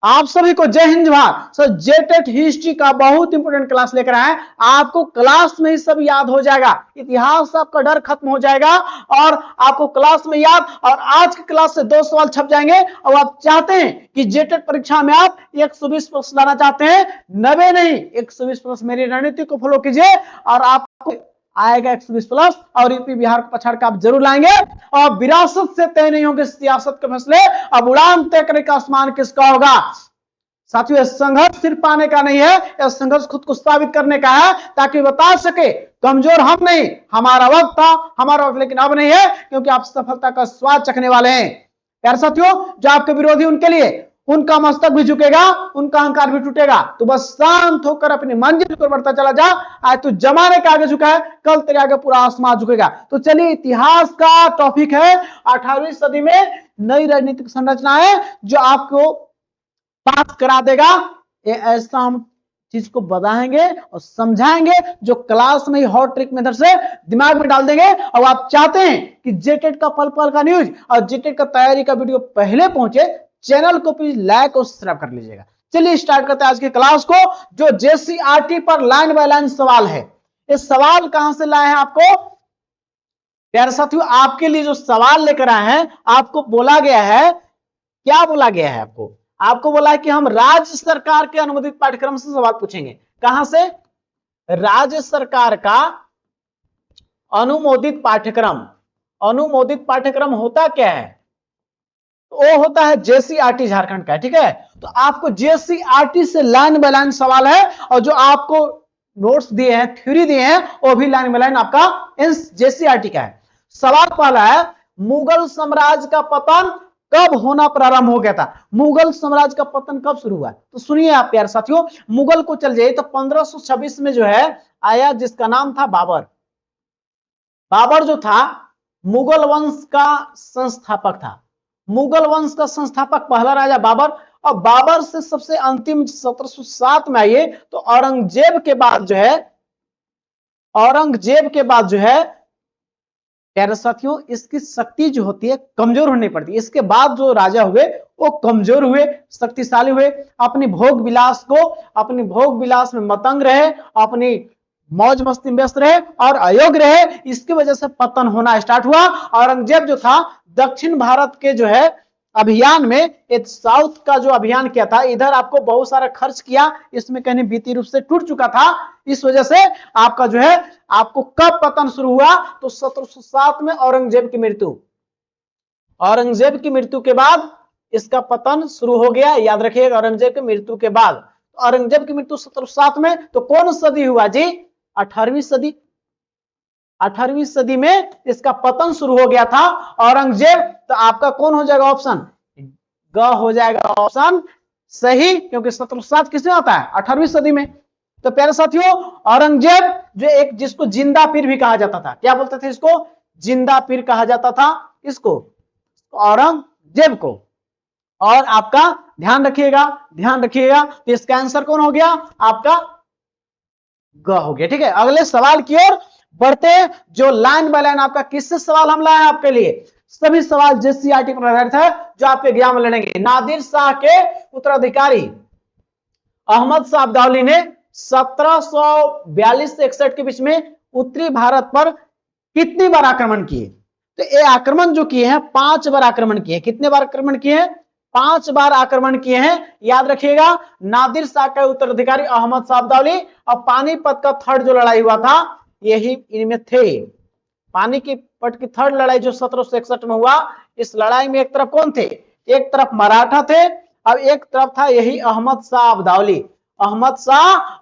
आप सभी को जय हिंद जवाहर। सर जेटेट हिस्ट्री का बहुत इंपोर्टेंट क्लास लेकर आए। आपको क्लास में ही सब याद हो जाएगा, इतिहास आपका डर खत्म हो जाएगा और आपको क्लास में याद। और आज की क्लास से 2 सवाल छप जाएंगे और आप चाहते हैं कि जेटेट परीक्षा में आप 120 प्रश्न लाना चाहते हैं, 90 नहीं 120 प्रश्न मेरी रणनीति को फॉलो कीजिए और आपको आएगा 120 प्लस और यूपी बिहार को पछाड़ कर आप जरूर लाएंगे। और विरासत से तय नहीं होंगे सियासत के फैसले, अब उड़ान तय करने का आसमान किसका होगा। साथियों यह संघर्ष सिर्फ पाने का नहीं है, यह संघर्ष खुद को साबित करने का है ताकि बता सके कमजोर हम नहीं, हमारा वक्त था, हमारा वक्त लेकिन अब नहीं है, क्योंकि आप सफलता का स्वाद चखने वाले हैं। प्यारे साथियों जो आपके विरोधी उनके लिए उनका मस्तक भी झुकेगा, उनका अहंकार भी टूटेगा। तो बस शांत होकर अपनी मंजिल पर बढ़ता चला जा। आज तू जमाने के आगे झुका है, कल तेरे आगे पूरा आसमान झुकेगा। तो चलिए इतिहास का टॉपिक है 18वीं सदी में नई राजनीतिक संरचना है जो आपको पास करा देगा। ये ऐसा हम चीज को बताएंगे और समझाएंगे जो क्लास में ही हॉट ट्रिक मेथड से दिमाग में डाल देंगे। और आप चाहते हैं कि जेटेट का पल पल का न्यूज और जेटेट का तैयारी का वीडियो पहले पहुंचे, चैनल को प्लीज लाइक और सब्सक्राइब कर लीजिएगा। चलिए स्टार्ट करते हैं आज की क्लास को, जो जेसीईआरटी पर लाइन बाय लाइन सवाल है। इस सवाल कहां से लाए हैं आपको प्यारे साथियों, आपके लिए जो सवाल लेकर आए हैं, आपको बोला गया है, क्या बोला गया है आपको बोला है कि हम राज्य सरकार के अनुमोदित पाठ्यक्रम से सवाल पूछेंगे। कहां से? राज्य सरकार का अनुमोदित पाठ्यक्रम। अनुमोदित पाठ्यक्रम होता क्या है? वो होता है जेसीईआरटी झारखंड का, ठीक है। तो आपको जेसीईआरटी से लाइन बाय लाइन सवाल है और जो आपको नोट्स दिए हैं, थ्योरी दिए हैं, वो भी लाइन बाय लाइन आपका जेसीईआरटी का है। सवाल पहला है, मुगल साम्राज्य का पतन कब होना प्रारंभ हो गया था? मुगल साम्राज्य का पतन कब शुरू हुआ? तो सुनिए आप प्यारे साथियों, मुगल को चल जाइए तो 1526 में जो है आया, जिसका नाम था बाबर। बाबर जो था मुगल वंश का संस्थापक था। मुगल वंश का संस्थापक पहला राजा बाबर। और बाबर से सबसे अंतिम 1707 में आइए तो औरंगजेब के बाद जो है प्यारे साथियों, इसकी शक्ति जो होती है कमजोर होनी पड़ती है। इसके बाद जो राजा हुए वो कमजोर हुए, शक्तिशाली हुए, अपनी भोग विलास में मतंग रहे, अपनी मौज मस्ती में व्यस्त रहे और अयोग्य रहे। इसकी वजह से पतन होना स्टार्ट हुआ। औरंगजेब जो था दक्षिण भारत के जो है अभियान में, एक साउथ का जो अभियान किया था, इधर आपको बहुत सारा खर्च किया, इसमें कहीं वित्तीय रूप से टूट चुका था। इस वजह से आपका जो है, आपको कब पतन शुरू हुआ? तो 1707 में औरंगजेब की मृत्यु के बाद इसका पतन शुरू हो गया। याद रखिएगा, औरंगजेब की मृत्यु के बाद। औरंगजेब की मृत्यु 1707 में, तो कौन सदी हुआ जी? 18वीं सदी। 18वीं सदी में इसका पतन शुरू हो गया था औरंगजेब। तो आपका कौन हो जाएगा ऑप्शन? ग हो जाएगा ऑप्शन सही, क्योंकि 1707 किसमें आता है? 18वीं सदी में। तो प्यारे साथियों, औरंगजेब जो एक, जिसको जिंदा पीर भी कहा जाता था, क्या बोलते थे इसको? जिंदा पीर कहा जाता था इसको, औरंगजेब को। और आपका ध्यान रखिएगा, तो इसका आंसर कौन हो गया? आपका ग हो गया, ठीक है। अगले सवाल की ओर बढ़ते हैं, जो लाइन बाय लाइन आपका किससे सवाल हम लाए हैं आपके लिए। सभी सवाल जेसीईआरटी पर आधारित है जो आपके एग्जाम में लड़ेंगे। नादिर शाह के उत्तराधिकारी अहमद शाह अब्दाली ने 1742 से 61 के बीच में उत्तरी भारत पर कितनी बार आक्रमण किए? तो ये आक्रमण जो किए हैं 5 बार आक्रमण किए। कितने बार आक्रमण किए हैं? 5 बार आक्रमण किए हैं। याद रखिएगा, नादिर शाह का उत्तराधिकारी अहमद शाह अब्दाली। और पानीपत का थर्ड जो लड़ाई हुआ था, यही इनमें थे। पानीपत की थर्ड लड़ाई जो 1761 में हुआ, इस लड़ाई में एक तरफ कौन थे? एक तरफ मराठा थे और एक तरफ था यही अहमद शाह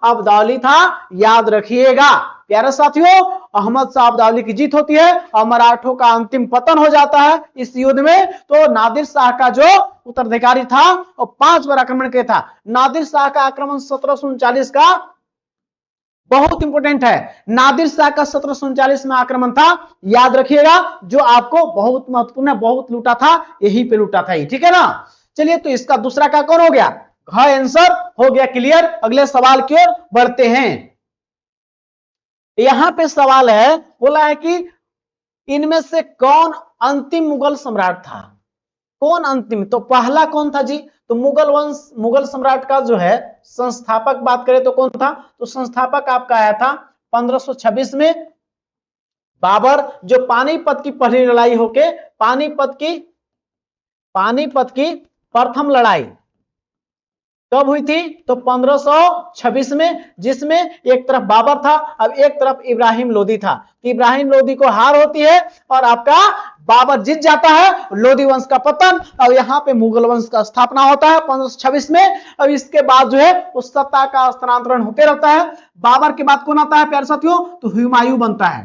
अब्दाली था। याद रखिएगा प्यारे साथियों, अहमद शाह अब्दाली की जीत होती है और मराठों का अंतिम पतन हो जाता है इस युद्ध में। तो नादिर शाह का जो उत्तराधिकारी था वो 5 बार आक्रमण किया था। नादिर शाह का आक्रमण 1739 का बहुत इंपोर्टेंट है। नादिर शाह का 1739 में आक्रमण था, याद रखिएगा, जो आपको बहुत महत्वपूर्ण है, बहुत लूटा था, यही पे लूटा था, ठीक है ना। चलिए, तो इसका दूसरा का कौन हो गया? आंसर हो गया क्लियर। अगले सवाल की ओर बढ़ते हैं। यहां पे सवाल है, बोला है कि इनमें से कौन अंतिम मुगल सम्राट था? कौन अंतिम, तो पहला कौन था जी, तो मुगल वंश, मुगल सम्राट का जो है संस्थापक बात करें तो कौन था, तो संस्थापक आपका आया था 1526 में बाबर, जो पानीपत की पहली लड़ाई होके पानीपत की प्रथम लड़ाई कब हुई थी, तो 1526 में, जिसमें एक तरफ बाबर था, अब एक तरफ इब्राहिम लोदी था। इब्राहिम लोदी को हार होती है और आपका बाबर जीत जाता है, लोदी वंश का पतन, और यहाँ पे मुगल वंश का स्थापना होता है 1526 में। अब इसके बाद जो है उस सत्ता का स्थानांतरण होते रहता है। बाबर के बाद कौन आता है प्यारे साथियों, तो हुमायूं बनता है।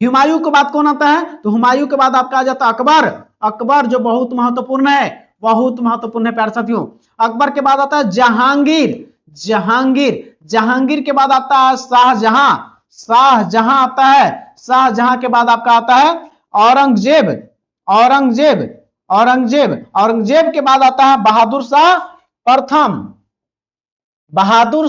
हुमायूं के बाद कौन आता है, तो हुमायूं के बाद आपका आ जाता है अकबर। अकबर जो बहुत महत्वपूर्ण है, बहुत महत्वपूर्ण है प्यारे साथियों। अकबर के बाद आता है जहांगीर, जहांगीर के बाद आता है शाहजहां, शाहजहां आता है। शाहजहां के बाद आपका आता है औरंगजेब, औरंगजेब के बाद आता है बहादुर शाह प्रथम, बहादुर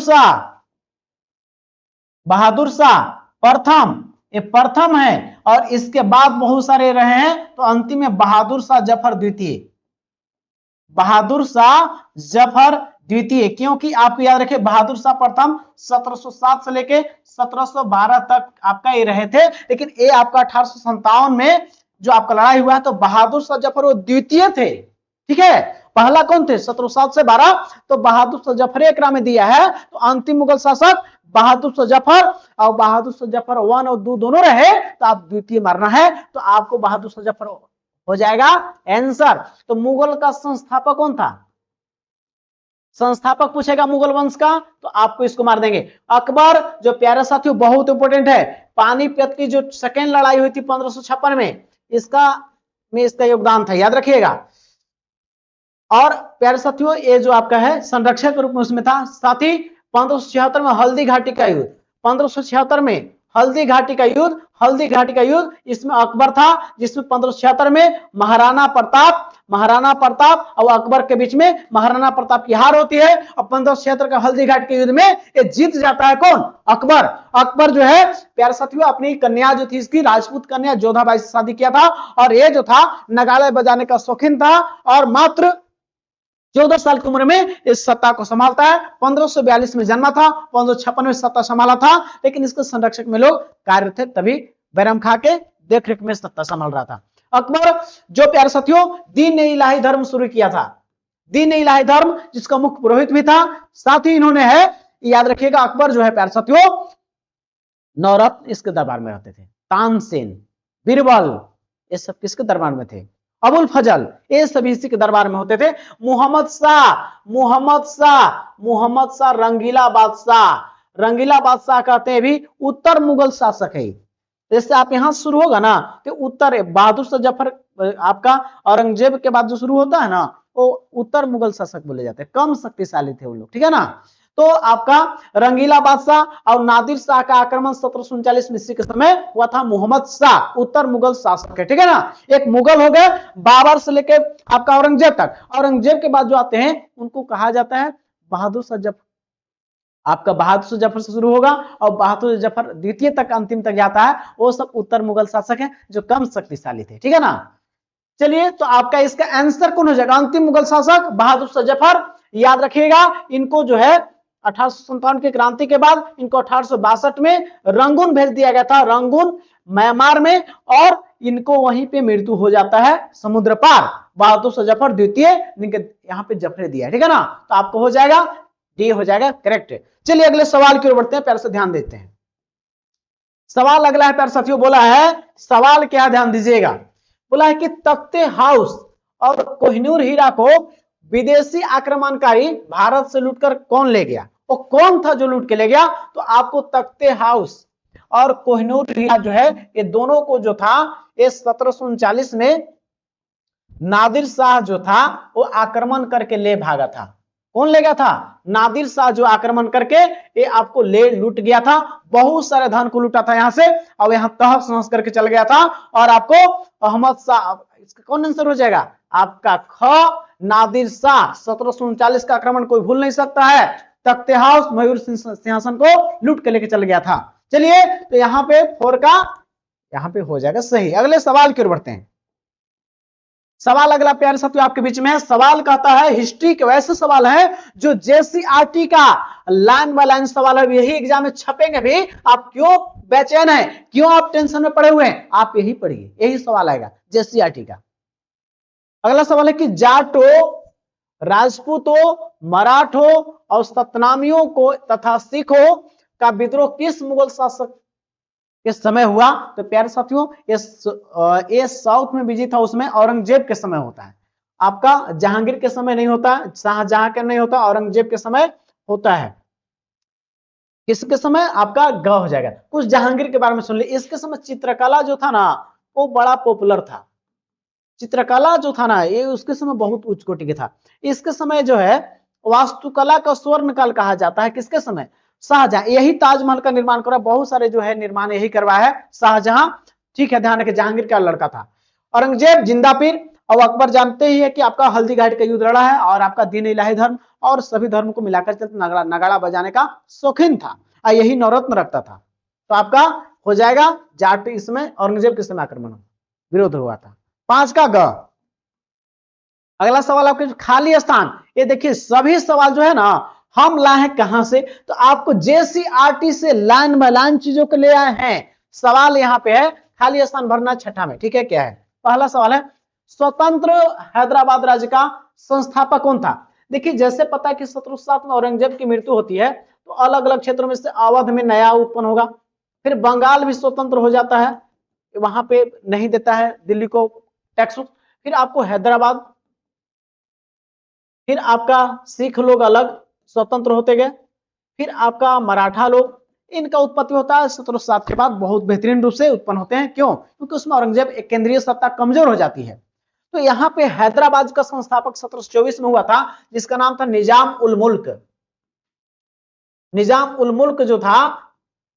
शाह प्रथम, ये प्रथम है। और इसके बाद बहुत सारे रहे हैं, तो अंतिम में बहादुर शाह जफर द्वितीय, बहादुर शाह जफर द्वितीय। क्योंकि आपको याद रखिए बहादुर शाह प्रथम 1707 से लेके 1712 तक आपका ये रहे थे, लेकिन ये आपका 1857 में जो आपका लड़ाई हुआ है, तो बहादुर शाह जफर वो द्वितीय थे, ठीक है। पहला कौन थे 1707 से 12, तो बहादुर शाह जफर एकरा में दिया है। तो अंतिम मुगल शासक बहादुर शाह जफर, और बहादुर शाह जफर 1 और 2 दोनों रहे, तो आप द्वितीय मारना है, तो आपको बहादुर शाह जफर हो जाएगा आंसर। तो मुगल का संस्थापक कौन था, संस्थापक पूछेगा मुगल वंश का, तो आपको इसको मार देंगे अकबर। जो प्यारे साथियों बहुत इंपॉर्टेंट है, पानीपत की जो सेकेंड लड़ाई हुई थी 1556 में, इसका योगदान था, याद रखिएगा। और प्यारे साथियों ये जो आपका है संरक्षक के रूप में उसमें था। साथ ही 1576 में हल्दी घाटी का युद्ध, 1576 में हल्दी घाटी का युद्ध, इसमें अकबर था, जिसमें 1576 में महाराणा प्रताप और अकबर के बीच में महाराणा प्रताप की हार होती है, और 1576 का हल्दी घाटी के युद्ध में ये जीत जाता है कौन, अकबर। अकबर जो है प्यारे साथियों अपनी कन्या जो थी, इसकी राजपूत कन्या जोधाबाई से शादी किया था, और ये जो था नगाड़े बजाने का शौकीन था, और मात्र 14 साल की उम्र में इस सत्ता को संभालता है। 1542 में जन्मा था, 1556 में सत्ता संभाला था, लेकिन इसके संरक्षक में लोग कार्य थे, तभी बैरम खा के देखरेख में सत्ता संभाल रहा था। अकबर जो प्यारे साथियों दीन इलाही धर्म शुरू किया था, दीन इलाही धर्म, जिसका मुख्य पुरोहित भी था। साथ ही इन्होंने है, याद रखिएगा अकबर जो है प्यारे साथियों नवरत्न इसके दरबार में रहते थे, तानसेन, बीरबल, ये सब किसके दरबार में थे, अबुल फजल, ये सभी इसी के दरबार में होते थे। मोहम्मद शाह रंगीला बादशाह कहते हैं भी उत्तर मुगल शासक है। जैसे आप यहां शुरू होगा ना, तो उत्तर बहादुर शाह जफर आपका औरंगजेब के बाद जो शुरू होता है ना, वो उत्तर मुगल शासक बोले जाते हैं, कम शक्तिशाली थे वो लोग, ठीक है ना। तो आपका रंगीला बादशाह और नादिर शाह का आक्रमण 1739 में के समय हुआ था। मोहम्मद शाह उत्तर मुगल शासक है, ठीक है ना। एक मुगल हो गए, बाबर से लेके आपका औरंगजेब तक। औरंगजेब के बाद जो आते हैं उनको कहा जाता है बहादुर शाह जफर। आपका बहादुर शाह जफर से शुरू होगा और बहादुर जफर द्वितीय तक अंतिम तक जाता है, वो सब उत्तर मुगल शासक है जो कम शक्तिशाली थे, ठीक है ना। चलिए तो आपका इसका आंसर कौन हो जाएगा, अंतिम मुगल शासक बहादुर शाह जफर। याद रखिएगा इनको जो है 1857 की क्रांति के बाद इनको 1862 में रंगून भेज दिया गया था, रंगून म्यांमार में, और इनको वहीं पे मृत्यु हो जाता है समुद्र पार। बहादुर शाह जफर द्वितीय, यहाँ पे जफरे दिया है, ठीक है ना। तो आपको हो जाएगा डी हो जाएगा करेक्ट। चलिए अगले सवाल की ओर बढ़ते हैं, प्यार से ध्यान देते हैं। सवाल अगला है प्यार साथियों, बोला है सवाल क्या, ध्यान दीजिएगा। बोला है कि तख्ते हाउस और कोहिनूर हीरा को विदेशी आक्रमणकारी भारत से लूटकर कौन ले गया, वो कौन था जो लूट के ले गया। तो आपको तख्ते हाउस और कोहिनूर हीरा जो है ये दोनों को जो था ये 1739 में नादिर शाह जो था वो आक्रमण करके ले भागा था। कौन ले गया था, नादिर शाह जो आक्रमण करके ये आपको ले लूट गया था, बहुत सारे धन को लूटा था यहां से, और यहां तहस नहस करके चल गया था। और आपको अहमद शाह, इसका कौन आंसर हो जाएगा आपका ख, नादिर शाह 1739 का आक्रमण कोई भूल नहीं सकता है। तख्ते हाउस मयूर सिंहासन को लूट के लेके चल गया था। चलिए तो यहाँ पे 4 का यहाँ पे हो जाएगा सही। अगले सवाल की ओर बढ़ते हैं। सवाल अगला प्यारे साथियों आपके बीच में है। सवाल कहता है हिस्ट्री के वैसे सवाल है जो जेसीईआरटी का लाइन बाय लाइन सवाल है, यही एग्जाम में छपेंगे भी। आप क्यों बेचैन है, क्यों आप टेंशन में पड़े हुए हैं, आप यही पढ़िए, यही सवाल आएगा जेसीईआरटी का। अगला सवाल है कि जाटो, राजपूतों, मराठों और सतनामियों को तथा सिखों का विद्रोह किस मुगल शासक के समय हुआ? तो प्यारे साथियों ये साउथ में विजिट था, उसमें औरंगजेब के समय होता है। आपका जहांगीर के समय नहीं होता, शाहजहां के नहीं होता, औरंगजेब के समय होता है। किसके समय? आपका ग हो जाएगा। कुछ जहांगीर के बारे में सुन ली। इसके समय चित्रकला जो था ना वो बड़ा पॉपुलर था। चित्रकला जो था ना ये उसके समय बहुत उच्च कोटि के था। इसके समय जो है वास्तुकला का स्वर्ण काल कहा जाता है। किसके समय? शाहजहां। यही ताजमहल का निर्माण करा, बहुत सारे जो है निर्माण यही करवाया है शाहजहां। ठीक है, ध्यान रखिए, जहांगीर का लड़का था। औरंगजेब, जिंदा पीर और अकबर जानते ही है कि आपका हल्दी घाटी का युद्ध लड़ा है और आपका दीन इलाही धर्म और सभी धर्म को मिलाकर चलते नगाड़ा बजाने का शौकीन था और यही नवरत्न रखता था। तो आपका हो जाएगा जाट, इसमें औरंगजेब के समय आक्रमण विरोध हुआ था। 5 का ग। अगला सवाल आपके खाली स्थान। ये देखिए सभी सवाल जो है ना हम लाए हैं कहां से? तो आपको जेसीईआरटी से लाइन बाय लाइन चीजों को ले आए हैं। सवाल यहां पे है खाली स्थान भरना छठा में। ठीक है, क्या है? पहला सवाल है स्वतंत्र हैदराबाद राज्य का संस्थापक कौन था? देखिए जैसे पता है कि 1707 में औरंगजेब की मृत्यु होती है तो अलग अलग क्षेत्रों में से अवध में नया उत्पन्न होगा, फिर बंगाल भी स्वतंत्र हो जाता है, वहां पे नहीं देता है दिल्ली को टैक्स, फिर आपको हैदराबाद, फिर आपका सिख लोग अलग स्वतंत्र होते गए, फिर आपका मराठा लोग, इनका उत्पत्ति होता है 1707 के बाद बहुत बेहतरीन रूप से उत्पन्न होते हैं। क्यों? क्योंकि उसमें औरंगजेब एक केंद्रीय सत्ता कमजोर हो जाती है। तो यहाँ पे हैदराबाद का संस्थापक 1724 में हुआ था जिसका नाम था निजाम उल मुल्क। निजाम उल मुल्क जो था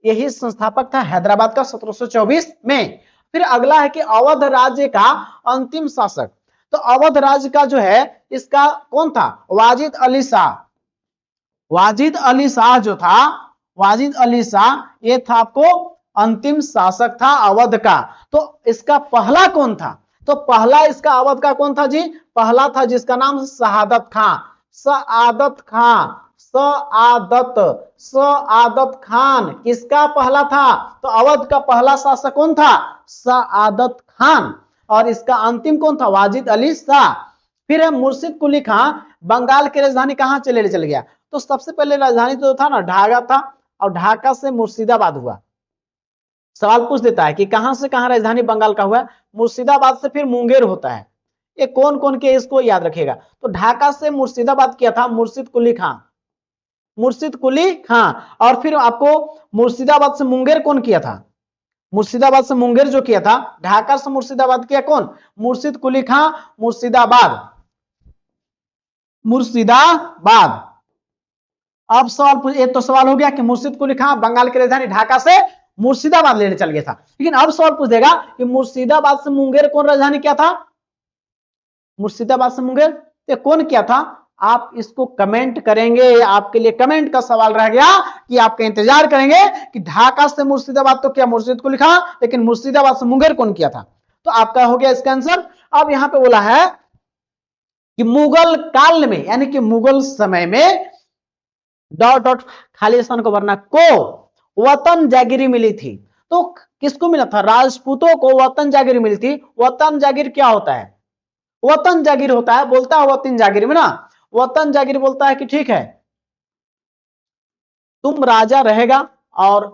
यही संस्थापक था हैदराबाद का 1724 में। फिर अगला है कि अवध राज्य का अंतिम शासक। तो अवध राज्य का जो है इसका कौन था? वाजिद अली शाह। वाजिद अली शाह जो था, वाजिद अली शाह ये था आपको अंतिम शासक था अवध का। तो इसका पहला कौन था? तो पहला इसका अवध का कौन था जी? पहला था जिसका नाम शहादत खां। सआदत खां, सआदत खान किसका पहला था? तो अवध का पहला शासक कौन था? सआदत खान। और इसका अंतिम कौन था? वाजिद अली शाह। फिर है मुर्शिद कुली खां। बंगाल की राजधानी कहां चले चल गया? तो सबसे पहले राजधानी तो था ना ढाका था और ढाका से मुर्शिदाबाद हुआ। सवाल पूछ देता है कि कहां से कहां राजधानी बंगाल का हुआ? मुर्शिदाबाद से फिर मुंगेर होता है। ये कौन कौन के इसको याद रखेगा। तो ढाका से मुर्शिदाबाद किया था मुर्शिद कुली खां, मुर्शिद कुली खां। और फिर आपको मुर्शिदाबाद से मुंगेर कौन किया था? मुर्शिदाबाद से मुंगेर जो किया था, ढाका से मुर्शिदाबाद किया कौन? मुर्शिद कुली खां। मुर्शिदाबाद, मुर्शिदाबाद। अब सवाल, ये तो सवाल हो गया कि मुर्शिद कुली खां बंगाल की राजधानी ढाका से मुर्शिदाबाद लेने चल गया था। लेकिन अब सवाल पूछ देगा कि मुर्शिदाबाद से मुंगेर कौन राजधानी क्या था? मुर्शिदाबाद से मुंगेर ये कौन किया था? आप इसको कमेंट करेंगे, आपके लिए कमेंट का सवाल रह गया कि आपका इंतजार करेंगे कि ढाका से मुर्शिदाबाद तो क्या मुर्शिद कुली खां, लेकिन मुर्शिदाबाद से मुंगेर कौन किया था? तो आपका हो गया इसका आंसर। अब यहां पे बोला है कि मुगल काल में यानी कि मुगल समय में डॉट डॉट खाली स्थान को भरना को वतन जागीरी मिली थी। तो किसको मिला था? राजपूतों को वतन जागीरी मिली थी। वतन जागीर क्या होता है? वतन जागीर होता है, बोलता है वतन जागीर में ना, वतन जागीर बोलता है कि ठीक है तुम राजा रहेगा और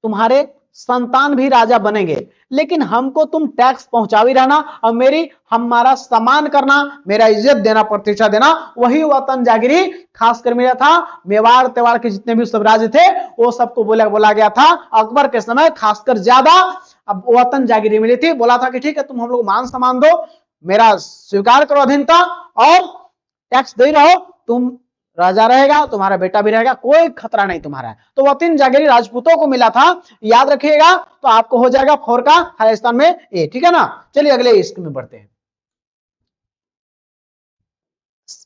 तुम्हारे संतान भी राजा बनेंगे, लेकिन हमको तुम टैक्स पहुंचा भी रहना और हमारा सम्मान करना, मेरा इज्जत देना, प्रतिष्ठा देना। वही वतन जागीरी खासकर मिला था। मेवाड़ तेवाड़ के जितने भी सब राज्य थे वो सबको बोला गया था। अकबर के समय खासकर ज्यादा अब वतन जागीरी मिली थी। बोला था कि ठीक है तुम हम लोग मान सम्मान दो, मेरा स्वीकार करो अधीनता और टैक्स दे रहो, तुम राजा रहेगा, तुम्हारा बेटा भी रहेगा, कोई खतरा नहीं तुम्हारा है। तो वतन जागीरी राजपूतों को मिला था, याद रखिएगा। तो आपको हो जाएगा 4 का खालिस्तान में ए। ठीक है ना। चलिए अगले इसक में बढ़ते हैं।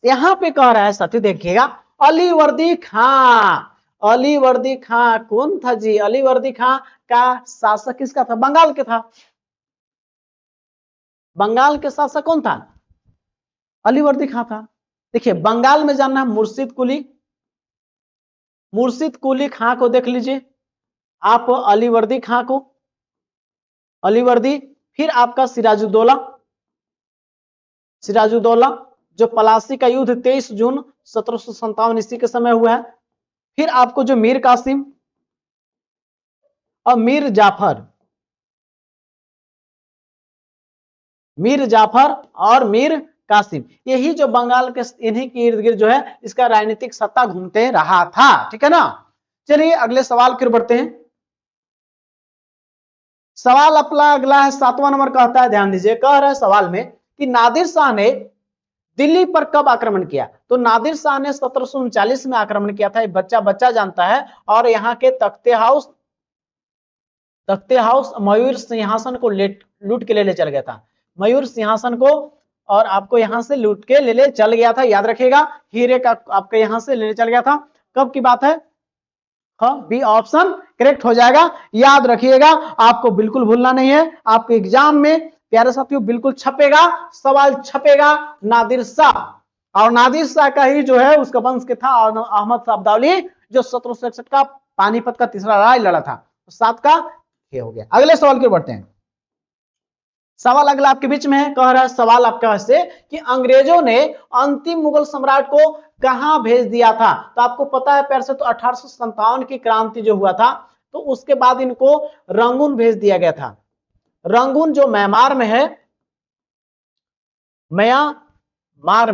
यहां पे कह रहा है साथी देखिएगा अलीवर्दी खां। अलीवर्दी खां कौन था जी? अलीवर्दी खां का शासक किसका था? बंगाल के था। बंगाल के शासक कौन था? अलीवर्दी खां था। देखिए बंगाल में जानना है मुर्शिद कुली, मुर्शिद कुली खां को देख लीजिए आप, अलीवर्दी खां को, अलीवर्दी, फिर आपका सिराजुद्दौला, सिराजुद्दौला जो पलासी का युद्ध 23 जून 1757 ईस्वी के समय हुआ है, फिर आपको जो मीर कासिम और मीर जाफर, मीर जाफर और मीर कासिम, यही जो बंगाल के इन्हीं के इर्द गिर्द जो है इसका राजनीतिक सत्ता घूमते रहा था, ठीक है ना। चलिए अगले सवाल की ओर बढ़ते हैं। सवाल अपना अगला है 7वां नंबर, कहता है, ध्यान दीजिए, कह रहा है सवाल में कि नादिर शाह ने दिल्ली पर कब आक्रमण किया? तो नादिर शाह ने 1739 में आक्रमण किया था, बच्चा बच्चा जानता है, और यहाँ के तख्ते हाउस मयूर सिंहासन को लूट के ले चल गया था, मयूर सिंहासन को, और आपको यहां से लूट के ले चल गया था, याद रखिएगा, हीरे का आपके यहां से ले चल गया था। कब की बात है? बी ऑप्शन करेक्ट हो जाएगा, याद रखिएगा, आपको बिल्कुल भूलना नहीं है। आपके एग्जाम में प्यारे साथियों बिल्कुल छपेगा, सवाल छपेगा नादिर शाह, और नादिर शाह का ही जो है उसका वंश के था और अहमद शाह अब्दाली जो 1761 का पानीपत का तीसरा लड़ाई लड़ा था, तो 7 का ये हो गया। अगले सवाल की ओर बढ़ते हैं। सवाल अगला आपके बीच में है, कह रहा है सवाल आपका ऐसे कि अंग्रेजों ने अंतिम मुगल सम्राट को कहां भेज दिया था? तो आपको पता है प्यार से, तो 1857 की क्रांति जो हुआ था, तो उसके बाद इनको रंगून भेज दिया गया था। रंगून जो म्यांमार में है, म्यांमार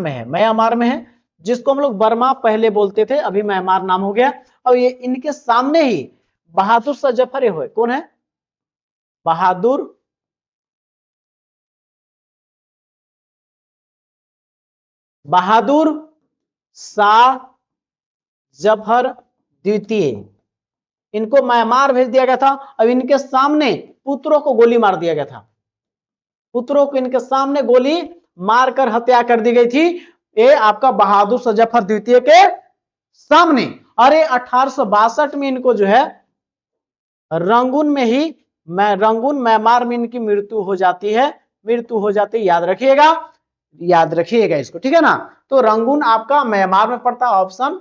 में है, जिसको हम लोग बर्मा पहले बोलते थे, अभी म्यांमार नाम हो गया। और ये इनके सामने ही बहादुर शाह जफर हुए, कौन है? बहादुर शाह जफर द्वितीय, इनको म्यांमार भेज दिया गया था। अब इनके सामने पुत्रों को गोली मार दिया गया था, पुत्रों को इनके सामने गोली मारकर हत्या कर दी गई थी, ये आपका बहादुर शाह जफर द्वितीय के सामने। अरे 1862 में इनको जो है रंगून में ही, रंगून म्यांमार में इनकी मृत्यु हो जाती है, याद रखिएगा इसको, ठीक है ना। तो रंगून आपका म्यांमार में पड़ता है, ऑप्शन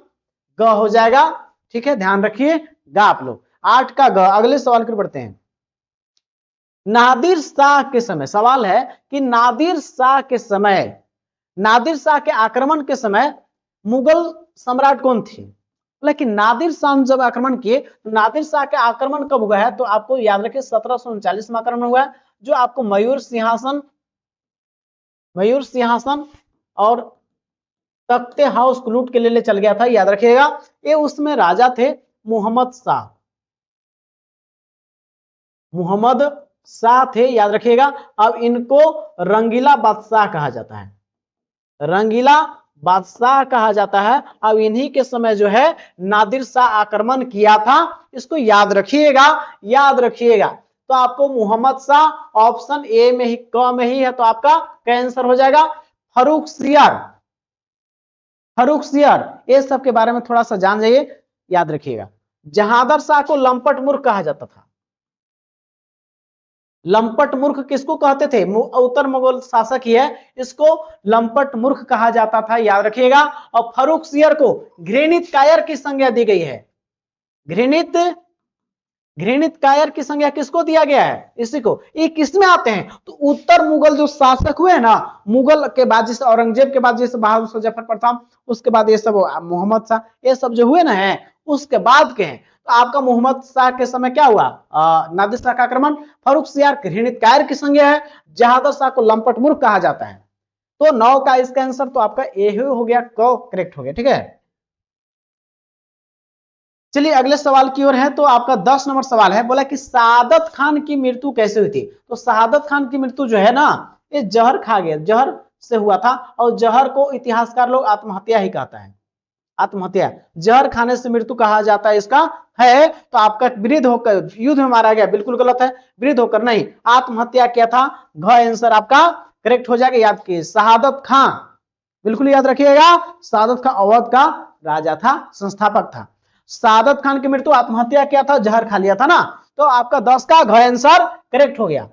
ग हो जाएगा, ठीक है, ध्यान रखिएगा आप लोग। 8 का ग। अगले सवाल की ओर बढ़ते हैं। नादिर शाह के समय, सवाल है कि नादिर शाह के आक्रमण के समय मुगल सम्राट कौन थे? लेकिन नादिर शाह जब आक्रमण किए, तो नादिर शाह के आक्रमण कब हुआ है? तो आपको याद रखिए 1739 में आक्रमण हुआ है, जो आपको मयूर सिंहासन और तख्ते हाउस को लूट के ले चल गया था, याद रखिएगा। ये उसमें राजा थे मोहम्मद शाह थे, याद रखिएगा। अब इनको रंगीला बादशाह कहा जाता है, अब इन्हीं के समय जो है नादिर शाह आक्रमण किया था, इसको याद रखिएगा। तो आपको मोहम्मद शाह ऑप्शन ए में ही, क में ही है, तो आपका आंसर हो जाएगा फर्रुख सियर। ये सब के बारे में थोड़ा सा जान जाइए, याद रखिएगा। जहांदर शाह को लंपट मूर्ख कहा जाता था। लंपट मूर्ख किसको कहते थे? उत्तर मुगल शासक ही है, इसको लंपट मूर्ख कहा जाता था, याद रखिएगा। और फर्रुख सियर को घृणित कायर की संज्ञा दी गई है। घृणित कायर की संज्ञा किसको दिया गया है? इसी को। ये किसमें आते हैं? तो उत्तर मुगल जो शासक हुए ना, मुगल के बाद जैसे औरंगजेब के बाद जैसे बहादुर शाह जफर प्रताप, उसके बाद ये सब मोहम्मद शाह, ये सब जो हुए ना है, उसके बाद के हैं। तो आपका मोहम्मद शाह के समय क्या हुआ? नादिर शाह का आक्रमण। फर्रुख सियर घृणित कायर की संज्ञा है। जहांदर शाह को लंपट मूर्ख कहा जाता है। तो 9 का इसका आंसर तो आपका ए हो गया, करेक्ट हो गया, ठीक है। चलिए अगले सवाल की ओर है। तो आपका 10 नंबर सवाल है, बोला कि शहादत खान की मृत्यु कैसे हुई थी? तो शहादत खान की मृत्यु जो है ना, ये जहर खा गया, जहर से हुआ था। और जहर को इतिहासकार लोग आत्महत्या ही कहता है, आत्महत्या, जहर खाने से मृत्यु कहा जाता है इसका है। तो आपका विरुद्ध होकर युद्ध में मारा गया, बिल्कुल गलत है, विरुद्ध होकर नहीं, आत्महत्या किया था। घ आंसर आपका करेक्ट हो जाएगा, याद कीजिए। शहादत खां, बिल्कुल याद रखिएगा, शहादत खां अवध का राजा था, संस्थापक था। शहादत खान की मृत्यु आत्महत्या किया था, जहर खा लिया था ना। तो आपका 10 का घ आंसर करेक्ट हो गया।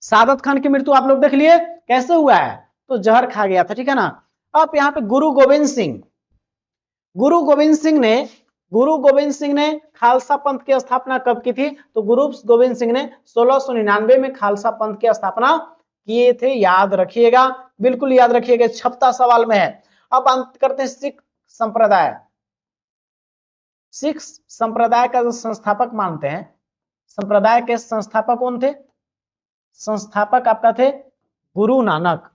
सादत खान की मृत्यु आप लोग देख लिए कैसे हुआ है, तो जहर खा गया था, ठीक है ना। अब यहाँ पे गुरु गोविंद सिंह, गुरु गोविंद सिंह ने खालसा पंथ की स्थापना कब की थी, तो गुरु गोविंद सिंह ने 1699 में खालसा पंथ की स्थापना किए थे, याद रखिएगा, बिल्कुल याद रखिएगा, 76 सवाल में है। अब बात करते हैं सिख संप्रदाय। सिख संप्रदाय का जो संस्थापक मानते हैं, संप्रदाय के संस्थापक कौन थे, संस्थापक आपका थे गुरु नानक।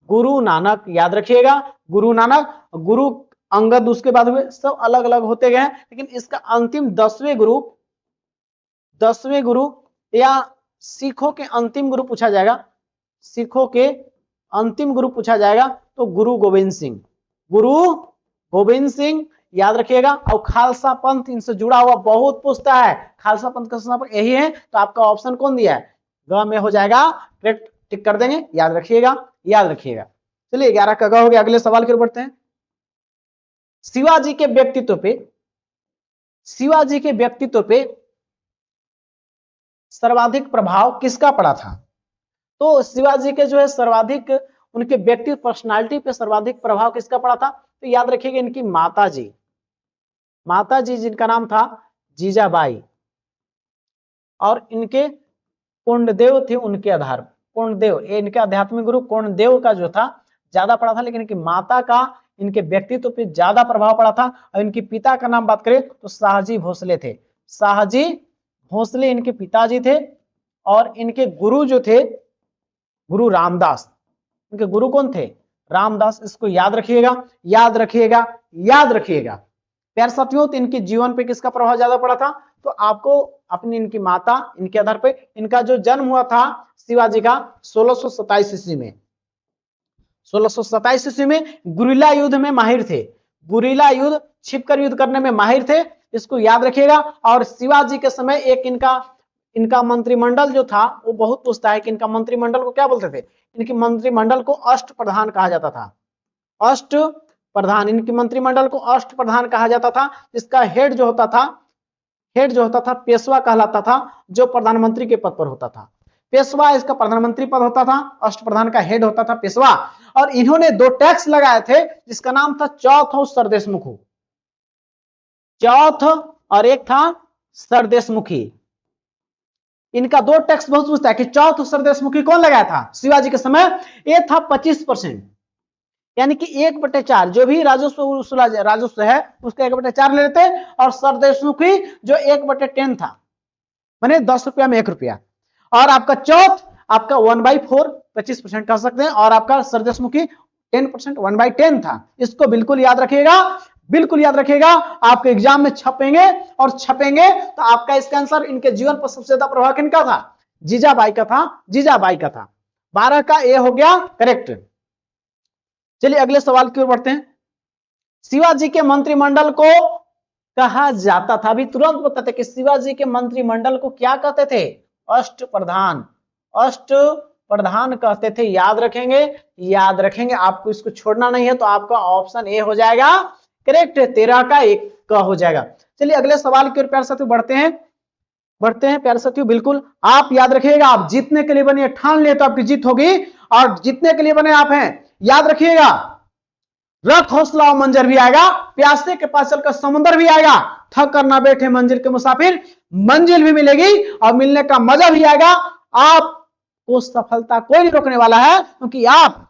गुरु नानक याद रखिएगा, गुरु नानक, गुरु अंगद उसके बाद हुए, सब अलग अलग होते गए, लेकिन इसका अंतिम 10वें गुरु या सिखों के अंतिम गुरु पूछा जाएगा, सिखों के अंतिम गुरु पूछा जाएगा तो गुरु गोविंद सिंह, गुरु गोविंद सिंह याद रखिएगा। और खालसा पंथ इनसे जुड़ा हुआ बहुत पूछता है, खालसा पंथ का संस्थापक यही है, तो आपका ऑप्शन कौन दिया है, ग में हो जाएगा, करेक्ट टिक कर देंगे, याद रखिएगा, याद रखिएगा। चलिए 11 का ग हो गया, अगले सवाल की ओर बढ़ते हैं। शिवाजी के व्यक्तित्व पे, शिवाजी के व्यक्तित्व पे सर्वाधिक प्रभाव किसका पड़ा था, तो शिवाजी के जो है सर्वाधिक, उनके व्यक्ति पर्सनालिटी पे सर्वाधिक प्रभाव किसका पड़ा था, तो याद रखिएगा इनकी माताजी जिनका नाम था जीजाबाई, और इनके कोंडदेव थे, उनके आधार कोंडदेव, इनके आध्यात्मिक गुरु कोंडदेव का जो था ज्यादा पड़ा था, लेकिन इनकी माता का इनके व्यक्तित्व पे ज्यादा प्रभाव पड़ा था। और इनके पिता का नाम बात करें तो शाहजी भोसले थे, शाहजी भोसले इनके पिताजी थे। और इनके गुरु जो थे गुरु रामदास, इनके गुरु कौन थे, रामदास, इसको याद रखिएगा, याद रखिएगा, याद रखिएगा। प्यारे साथियों, तो इनके जीवन पे किसका प्रभाव ज्यादा पड़ा था, तो आपको अपनी इनकी माता, इनके आधार पे, इनका जो जन्म हुआ था शिवाजी का 1627 ईस्वी में, 1627 ईस्वी में गुरिल्ला युद्ध में माहिर थे, गुरिल्ला युद्ध, छिपकर युद्ध करने में माहिर थे, इसको याद रखिएगा। और शिवाजी के समय एक इनका मंत्रिमंडल जो था वो बहुत पूछता है कि इनका मंत्रिमंडल को क्या बोलते थे, इनके मंत्रिमंडल को अष्ट प्रधान कहा जाता था, अष्ट प्रधान, इनके मंत्रिमंडल को अष्ट प्रधान कहा जाता था, जिसका हेड जो होता था पेशवा कहलाता था, जो प्रधानमंत्री के पद पर होता था, पेशवा इसका प्रधानमंत्री पद होता था, अष्ट प्रधान का हेड होता था पेशवा। और इन्होंने 2 टैक्स लगाए थे, जिसका नाम था चौथ और सरदेशमुखी, चौथ और एक था सरदेशमुखी। इनका 2 टैक्स बहुत पूछता है कि चौथ और सरदेशमुखी कौन लगाया था शिवाजी के समय, ये था 25%, यानी कि 1/4 जो भी राजस्व है उसका 1/4 ले लेते, और सरदेशमुखी जो 1/10 था, माने 10 रुपया में 1 रुपया। और आपका चौथ आपका 1/4 25% कह सकते हैं, और आपका सरदेशमुखी 10% 1/10 था। इसको बिल्कुल याद रखिएगा, बिल्कुल याद रखिएगा, आपके एग्जाम में छपेंगे तो आपका इसका आंसर, इनके जीवन पर सबसे ज्यादा प्रभाव किनका था, जीजाबाई का था, जीजाबाई का था। 12 का ए हो गया करेक्ट। चलिए अगले सवाल की ओर बढ़ते हैं। शिवाजी के मंत्रिमंडल को कहा जाता था, अभी तुरंत बताते कि शिवाजी के मंत्रिमंडल को क्या कहते थे, अष्ट प्रधान, अष्ट प्रधान कहते थे, याद रखेंगे, आपको इसको छोड़ना नहीं है, तो आपका ऑप्शन ए हो जाएगा करेक्ट, 13 का 1 का हो जाएगा। चलिए अगले सवाल की ओर प्यारे साथियों बढ़ते हैं प्यारे साथियों, बिल्कुल आप याद रखिएगा, आप जीतने के लिए बने, ठान लिए तो आपकी जीत होगी, और जीतने के लिए बने आप हैं, याद रखिएगा, रख हौसला और मंजर भी आएगा, प्यासे के पास चलकर समुद्र भी आएगा, थक कर ना बैठे मंजिल के मुसाफिर, मंजिल भी मिलेगी और मिलने का मजा भी आएगा। आपको सफलता कोई नहीं रोकने वाला है, क्योंकि आप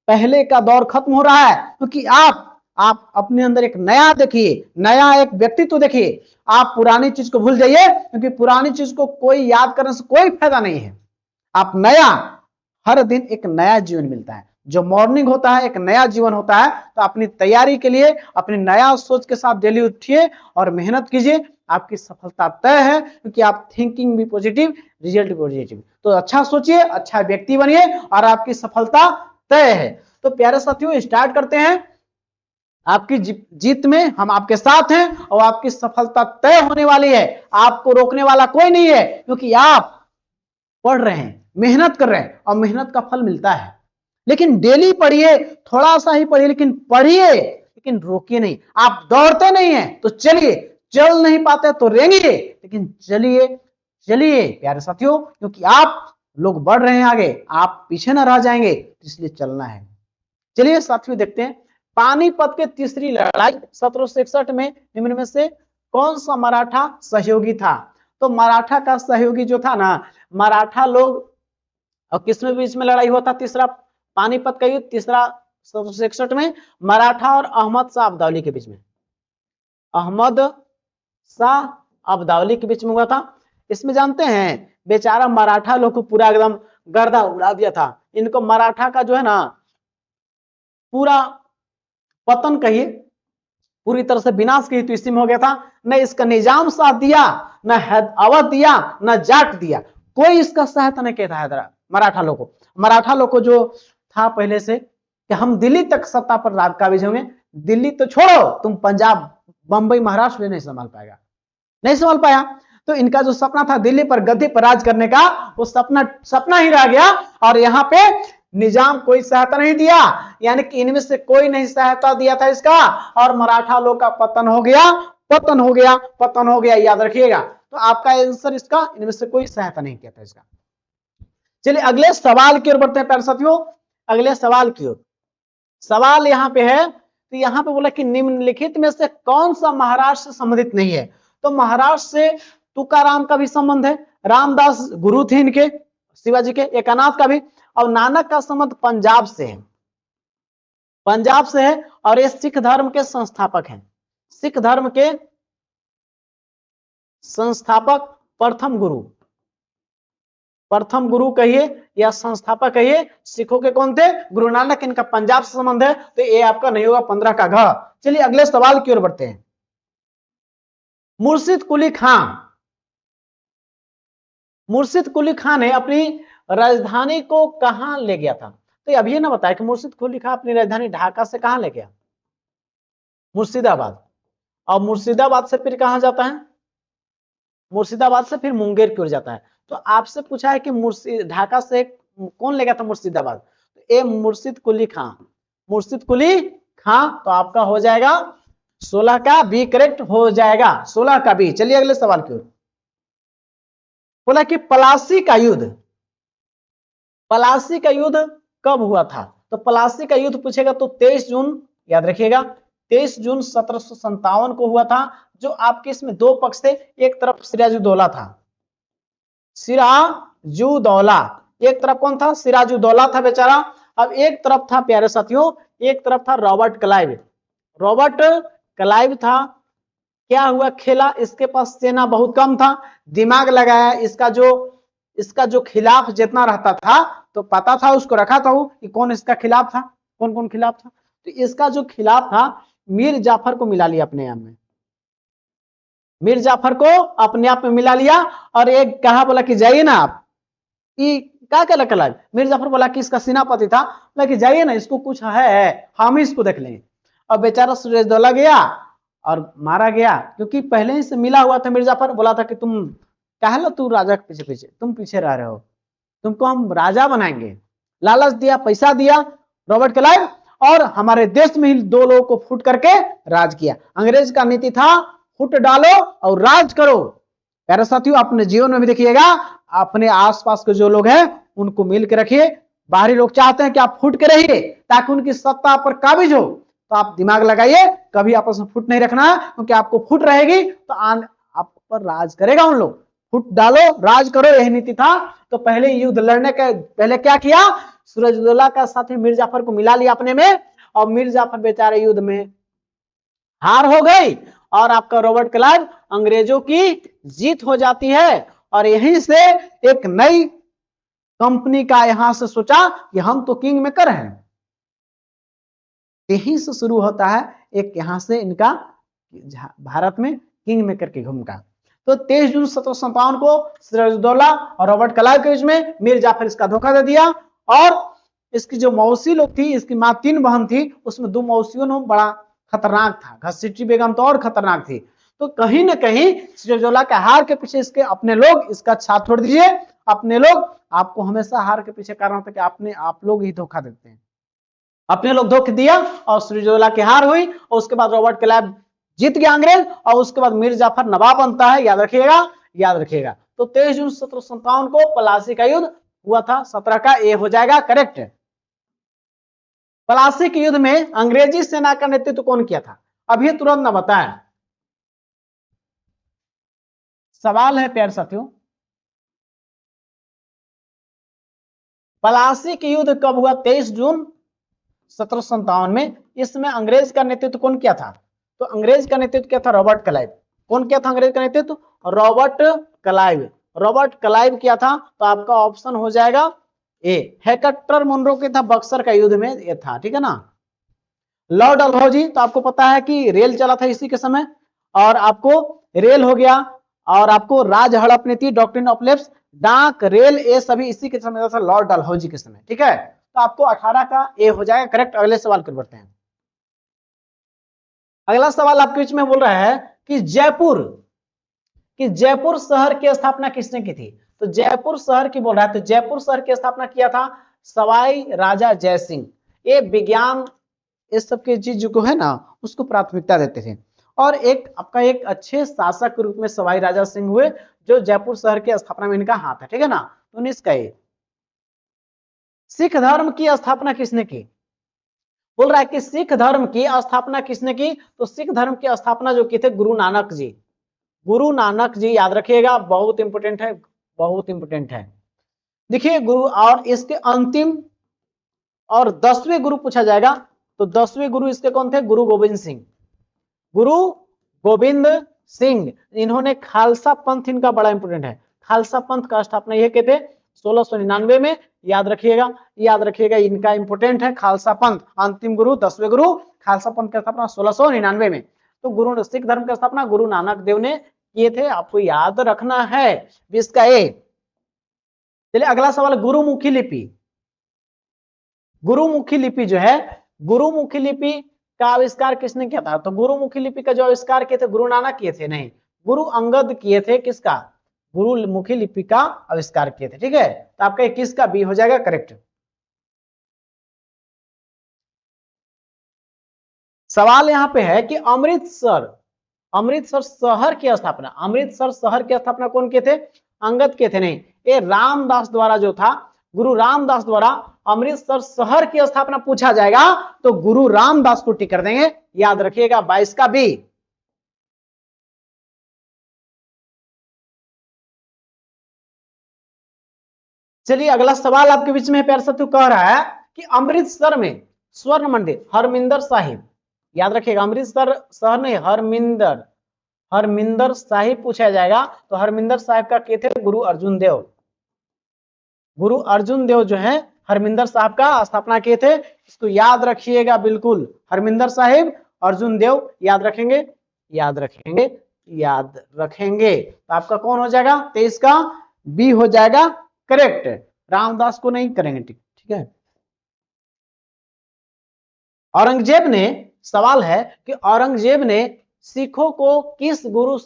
पहले का दौर खत्म हो रहा है, क्योंकि आप अपने अंदर एक नया देखिए, नया एक व्यक्तित्व देखिए, आप पुरानी चीज को भूल जाइए, क्योंकि पुरानी चीज को कोई याद करने से कोई फायदा नहीं है। आप नया, हर दिन एक नया जीवन मिलता है, जो मॉर्निंग होता है एक नया जीवन होता है। तो अपनी तैयारी के लिए अपनी नया सोच के साथ डेली उठिए और मेहनत कीजिए, आपकी सफलता तय है, क्योंकि आप थिंकिंग भी पॉजिटिव, रिजल्ट भी पॉजिटिव। तो अच्छा सोचिए, अच्छा व्यक्ति बनिए और आपकी सफलता तय है। तो प्यारे साथियों स्टार्ट करते हैं, आपकी जीत में हम आपके साथ हैं और आपकी सफलता तय होने वाली है, आपको रोकने वाला कोई नहीं है, क्योंकि आप पढ़ रहे हैं, मेहनत कर रहे हैं और मेहनत का फल मिलता है। लेकिन डेली पढ़िए, थोड़ा सा ही पढ़िए, लेकिन पढ़िए, लेकिन रोकिए नहीं। आप दौड़ते नहीं हैं तो चलिए, चल नहीं पाते तो रेंगिए, लेकिन चलिए प्यारे साथियों, क्योंकि आप लोग बढ़ रहे हैं आगे, आप पीछे ना रह जाएंगे, इसलिए चलना है। चलिए साथियों देखते हैं पानीपत के तीसरी लड़ाई 1761 में निम्न में से कौन सा मराठा सहयोगी था? तो मराठा का सहयोगी जो था ना, मराठा लोग, और किसमें बीच में लड़ाई हुआ था? तीसरा पानीपत का युद्ध, तीसरा 1761 में मराठा और अहमद शाह अब्दाली के बीच में, अहमद शाह अब्दाली के बीच में हुआ था। इसमें जानते हैं बेचारा मराठा लोग को पूरा एकदम गर्दा उड़ा दिया था। इनको मराठा का जो है ना पूरा पतन कहिए, पूरी तरह से विनाश की स्थिति में हो गया था। न इसका निजाम साथ दिया, न अवध दिया, न जाट दिया, कोई इसका सहायता नहीं किया था हैदराबाद मराठा लोग को। मराठा लोग को जो था पहले से कि हम दिल्ली तक सत्ता पर राज काबिज होंगे, दिल्ली तो छोड़ो, तुम पंजाब, बंबई, महाराष्ट्र भी नहीं संभाल पाएगा, नहीं संभाल पाया। तो इनका जो सपना था दिल्ली पर गद्दी पर राज करने का, वो सपना ही रह गया। और यहाँ पे निजाम कोई सहायता नहीं दिया, यानी कि इनमें से कोई नहीं सहायता दिया था इसका, और मराठा लोग का पतन हो गया, पतन हो गया, पतन हो गया, याद रखिएगा। तो आपका आंसर इसका, इनमें से कोई सहायता नहीं किया था इसका। चलिए अगले सवाल की ओर बढ़ते हैं प्यारे साथियों, अगले सवाल की ओर। सवाल यहाँ पे है, तो यहाँ पे बोला कि निम्नलिखित में से कौन सा महाराष्ट्र से संबंधित नहीं है? तो महाराष्ट्र से तुकाराम का भी संबंध है, रामदास गुरु थे इनके, शिवाजी के, एकनाथ का भी, और नानक का संबंध पंजाब से है, पंजाब से है। और ये सिख धर्म के संस्थापक हैं, सिख धर्म के संस्थापक, प्रथम गुरु कहिए या संस्थापक कहिए, सिखों के कौन थे? गुरु नानक। इनका पंजाब से संबंध है, तो ये आपका नहीं होगा 15 का घ। चलिए अगले सवाल की ओर बढ़ते हैं। मुर्शिद कुली खां ने अपनी राजधानी को कहां ले गया था? तो अब ये ना बताया कि मुर्शिद कुली खां अपनी राजधानी ढाका से कहां ले गया? मुर्शिदाबाद। और मुर्शिदाबाद से फिर कहां जाता है? मुर्शिदाबाद से फिर मुंगेर की ओर जाता है। तो आपसे पूछा है कि ढाका से कौन ले गया था मुर्शिदाबाद? तो ए मुर्शिद कुली खां, तो आपका हो जाएगा 16 का बी करेक्ट हो जाएगा, 16 का बी। चलिए अगले सवाल की ओर। बोला कि पलासी का युद्ध कब हुआ था? तो पलासी का युद्ध पूछेगा तो 23 जून, याद रखिएगा, 23 जून 1757 को हुआ था। जो आपके इसमें दो पक्ष थे, एक तरफ सिराजुद्दौला था, सिराजुद्दौला, एक तरफ कौन था? सिराजुद्दौला था बेचारा। अब एक तरफ था प्यारे साथियों, एक तरफ था रॉबर्ट क्लाइव था। क्या हुआ खेला? इसके पास सेना बहुत कम था, दिमाग लगाया, इसका जो खिलाफ जितना रहता था तो पता था, उसको रखा था कि कौन इसका खिलाफ था, कौन खिलाफ था। तो इसका जो खिलाफ था मीर जाफर को मिला लिया अपने आप में, मीर जाफर को अपने आप में मिला लिया। और एक कहा, बोला कि जाइए ना आप, क्या कहला, मीर जाफर बोला कि इसका सेनापति था, बोला कि जाइए ना, इसको कुछ है, हम ही इसको देख लेंगे। और बेचारा सिराजुद्दौला गया और मारा गया, क्योंकि पहले ही से मिला हुआ था। मीर जाफर बोला था कि तुम कहला, तू राजा के पीछे तुम पीछे रह रहे हो, तुमको हम राजा बनाएंगे। लालच दिया, पैसा दिया रॉबर्ट क्लाइव, और हमारे देश में ही दो लोगों को फूट करके राज किया। अंग्रेज का नीति था फूट डालो और राज करो। प्यारे साथियों अपने जीवन में भी देखिएगा, अपने आसपास के जो लोग हैं उनको मिल के रखिए। बाहरी लोग चाहते हैं कि आप फूट के रहिए ताकि उनकी सत्ता पर काबिज हो, तो आप दिमाग लगाइए, कभी आपस में फूट नहीं रखना, क्योंकि आपको फूट रहेगी तो आप पर राज करेगा उन लोग। फूट डालो, राज करो, यही नीति था। तो पहले युद्ध लड़ने के पहले क्या किया? सिराजुद्दौला का साथी मीर जाफर को मिला लिया अपने में, और मीर जाफर बेचारे युद्ध में हार हो गई, और आपका रॉबर्ट क्लाइव अंग्रेजों की जीत हो जाती है। और यहीं से एक नई कंपनी का यहां से सोचा कि हम तो किंग मेकर हैं, यहीं से शुरू होता है एक यहां से इनका भारत में किंग मेकर की भूमिका। तो 23 जून 1757 को सिराजुद्दौला और रॉबर्ट क्लाइव के बीच में मीर जाफर इसका धोखा दे दिया। और इसकी जो मौसी लोग थी, इसकी मां 3 बहन थी, उसमें 2 मौसियों ने बड़ा खतरनाक था, घसीटी बेगम तो और खतरनाक थी। तो कहीं ना कहीं सिराजुद्दौला के हार के पीछे इसके अपने लोग, इसका साथ छोड़ दीजिए, अपने लोग। आपको हमेशा हार के पीछे कारण होता है कि आप लोग ही धोखा देते हैं, अपने लोग धोखा दिया और सिराजुद्दौला की हार हुई। और उसके बाद रॉबर्ट क्लाइव जीत गया अंग्रेज, और उसके बाद मीर जाफर नवाब बनता है, याद रखिएगा। तो 23 जून 1757 को पलासी का युद्ध हुआ था, 17 का ए हो जाएगा करेक्ट। प्लासी के युद्ध में अंग्रेजी सेना का नेतृत्व कौन किया था? अभी तुरंत न बताएं, सवाल है प्यारे साथियों। प्लासी के युद्ध कब हुआ? 23 जून 1757 में। इसमें अंग्रेज का नेतृत्व कौन किया था? तो अंग्रेज का नेतृत्व किया था रॉबर्ट क्लाइव। कौन किया था अंग्रेज का नेतृत्व? Robert Clive. रॉबर्ट क्लाइव किया था, तो आपका ऑप्शन हो जाएगा ए। हेक्टर मुनरो के था बक्सर का युद्ध में ये था, ठीक है ना। लॉर्ड डलहौजी, तो आपको पता है कि रेल चला था इसी के समय, और आपको रेल हो गया, और आपको राज हड़प नीति, डॉक्ट्रिन ऑफ लेफ्ट, डाक, रेल, ये सभी इसी के समय था, लॉर्ड डलहौजी के समय, ठीक है। तो आपको 18 का ए हो जाएगा करेक्ट। अगले सवाल कर बढ़ते हैं। अगला सवाल आपके बीच में बोल रहा है कि जयपुर शहर की स्थापना किसने की थी? तो जयपुर शहर की बोल रहा है, तो जयपुर शहर की स्थापना किया था सवाई राजा जयसिंह। ये विज्ञान इस सब की चीज को है ना, उसको प्राथमिकता देते थे, और एक आपका एक अच्छे शासक के रूप में सवाई राजा सिंह हुए, जो जयपुर शहर की स्थापना में इनका हाथ है, ठीक है ना। 19 का ये। सिख धर्म की स्थापना किसने की? बोल रहा है कि सिख धर्म की स्थापना किसने की? तो सिख धर्म की स्थापना जो की थे गुरु नानक जी। गुरु नानक जी, याद रखिएगा, बहुत इंपोर्टेंट है, बहुत इंपोर्टेंट है। देखिए गुरु, और इसके अंतिम और 10वें गुरु पूछा जाएगा, तो 10वें गुरु इसके कौन थे? गुरु गोविंद सिंह। गुरु गोविंद सिंह, इन्होंने खालसा पंथ, इनका बड़ा इंपोर्टेंट है। खालसा पंथ का स्थापना ये के थे 1699 में, याद रखिएगा, याद रखिएगा, इनका इंपोर्टेंट है खालसा पंथ। अंतिम गुरु 10वें गुरु, खालसा पंथ की स्थापना 1699 में। तो गुरु सिख धर्म की स्थापना गुरु नानक देव ने किए थे, आपको याद रखना है 20 का ए। चलिए अगला सवाल, गुरुमुखी लिपि। गुरुमुखी लिपि जो है, गुरुमुखी लिपि का आविष्कार किसने किया था? तो गुरुमुखी लिपि का जो आविष्कार किए थे गुरु नानक किए थे? नहीं, गुरु अंगद किए थे। किसका? गुरुमुखी लिपि का आविष्कार किए थे, ठीक है। तो आपका 21 का बी हो जाएगा करेक्ट। सवाल यहां पे है कि अमृतसर शहर की स्थापना, अमृतसर शहर की स्थापना कौन किए थे? अंगद किए थे? नहीं, ये रामदास द्वारा जो था, गुरु रामदास द्वारा अमृतसर शहर की स्थापना पूछा जाएगा, तो गुरु रामदास को टिक कर देंगे, याद रखिएगा 22 का बी। चलिए अगला सवाल आपके बीच में प्यार साथियों कह रहा है कि अमृतसर में स्वर्ण मंदिर हरमिंदर साहिब, याद रखिएगा अमृतसर शहर नहीं, हरमिंदर साहिब पूछा जाएगा, तो हरमिंदर साहिब का किए थे गुरु अर्जुन देव। गुरु अर्जुन देव जो है हरमिंदर साहब का स्थापना किए थे, इसको याद रखिएगा बिल्कुल। हरमिंदर साहिब, अर्जुन देव, याद रखेंगे, याद रखेंगे, याद रखेंगे। तो आपका कौन हो जाएगा? 23 का बी हो जाएगा करेक्ट। रामदास को नहीं करेंगे, ठीक है। औरंगजेब ने, सवाल है कि औरंगजेब ने सिखों को किस गुरु